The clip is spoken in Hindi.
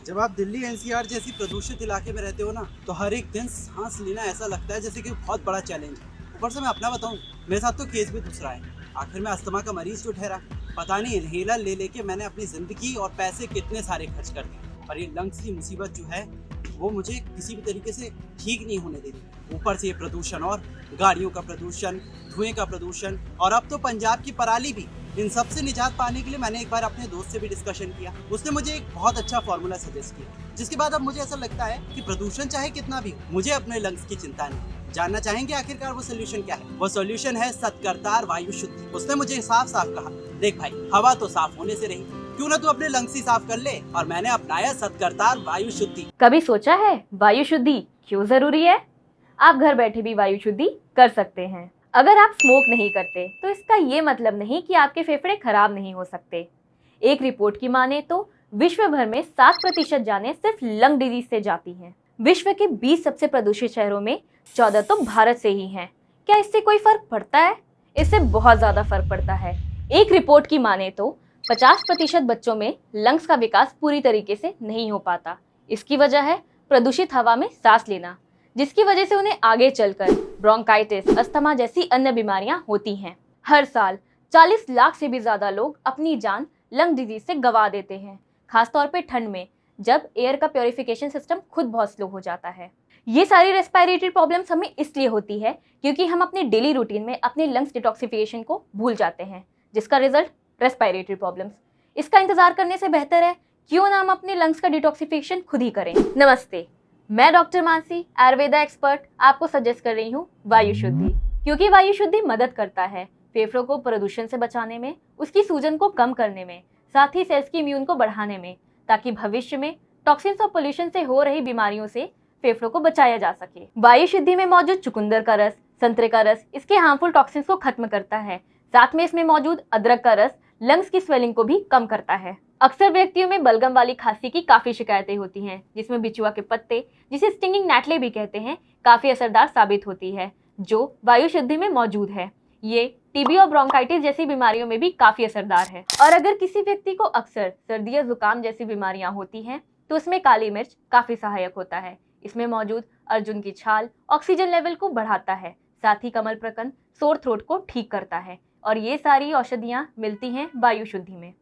जब आप दिल्ली एनसीआर जैसी प्रदूषित इलाके में रहते हो ना, तो हर एक दिन सांस लेना ऐसा लगता है जैसे कि बहुत बड़ा चैलेंज है। ऊपर से मैं अपना बताऊं, मेरे साथ तो केस भी दूसरा है। आखिर में अस्थमा का मरीज जो ठहरा। पता नहीं इनहेलर ले लेके मैंने अपनी जिंदगी और पैसे कितने सारे खर्च कर दिए, और ये लंग्स की मुसीबत जो है वो मुझे किसी भी तरीके से ठीक नहीं होने दे रही। ऊपर से ये प्रदूषण, और गाड़ियों का प्रदूषण, धुएं का प्रदूषण, और अब तो पंजाब की पराली भी। इन सब से निजात पाने के लिए मैंने एक बार अपने दोस्त से भी डिस्कशन किया। उसने मुझे एक बहुत अच्छा फॉर्मूला सजेस्ट किया, जिसके बाद अब मुझे ऐसा लगता है कि प्रदूषण चाहे कितना भी हो, मुझे अपने लंग्स की चिंता नहीं। जानना चाहेंगे आखिरकार वो सोल्यूशन क्या है? वो सोल्यूशन है सतकरतार वायु शुद्धि। उसने मुझे साफ साफ कहा, देख भाई, हवा तो साफ होने से रही, क्यों ना तू अपने लंग्स ही साफ कर ले। और मैंने अपनाया सतकरतार वायु शुद्धि। कभी सोचा है वायु शुद्धि क्यों जरूरी है? आप घर बैठे भी वायु शुद्धि कर सकते हैं। अगर आप स्मोक नहीं करते तो इसका ये मतलब नहीं कि आपके फेफड़े खराब नहीं हो सकते। एक रिपोर्ट की माने तो विश्व भर में 7% जानें सिर्फ लंग डिजीज से जाती हैं। विश्व के 20 सबसे प्रदूषित शहरों में 14 तो भारत से ही हैं। क्या इससे कोई फर्क पड़ता है? इससे बहुत ज्यादा फर्क पड़ता है। एक रिपोर्ट की माने तो 50% बच्चों में लंग्स का विकास पूरी तरीके से नहीं हो पाता। इसकी वजह है प्रदूषित हवा में सांस लेना, जिसकी वजह से उन्हें आगे चलकर ब्रोंकाइटिस, अस्थमा जैसी अन्य बीमारियां होती हैं। हर साल 40 लाख से भी ज्यादा लोग अपनी जान लंग डिजीज से गंवा देते हैं, खासतौर पे ठंड में, जब एयर का प्योरिफिकेशन सिस्टम खुद बहुत स्लो हो जाता है। ये सारी रेस्पिरेटरी प्रॉब्लम्स हमें इसलिए होती है क्योंकि हम अपने डेली रूटीन में अपने लंग्स डिटॉक्सिफिकेशन को भूल जाते हैं, जिसका रिजल्ट रेस्पिरेटरी प्रॉब्लम्स। इसका इंतजार करने से बेहतर है क्यों ना हम अपने लंग्स का डिटॉक्सिफिकेशन खुद ही करें। नमस्ते, मैं डॉक्टर मानसी, आयुर्वेदा एक्सपर्ट, आपको सजेस्ट कर रही हूँ वायु शुद्धि, क्योंकि वायु शुद्धि मदद करता है फेफड़ों को प्रदूषण से बचाने में, उसकी सूजन को कम करने में, साथ ही सेल्स की इम्यून को बढ़ाने में, ताकि भविष्य में टॉक्सिन्स और पोल्यूशन से हो रही बीमारियों से फेफड़ों को बचाया जा सके। वायु शुद्धि में मौजूद चुकंदर का रस, संतरे का रस इसके हार्मफुल टॉक्सिन्स को खत्म करता है। साथ में इसमें मौजूद अदरक का रस लंग्स की स्वेलिंग को भी कम करता है। अक्सर व्यक्तियों में बलगम वाली खांसी की काफी शिकायतें होती हैं, जिसमें बिचुआ के पत्ते, जिसे स्टिंगिंग नेटले भी कहते हैं, काफी असरदार साबित होती है, जो वायु शुद्धि में मौजूद है। ये टीबी और ब्रोंकाइटिस जैसी बीमारियों में भी काफी असरदार है। और अगर किसी व्यक्ति को अक्सर सर्दी या जुकाम जैसी बीमारियां होती हैं, तो इसमें काली मिर्च काफी सहायक होता है। इसमें मौजूद अर्जुन की छाल ऑक्सीजन लेवल को बढ़ाता है, साथ ही कमल प्रकंद सोर थ्रोट को ठीक करता है। और ये सारी औषधियां मिलती हैं वायु शुद्धि में।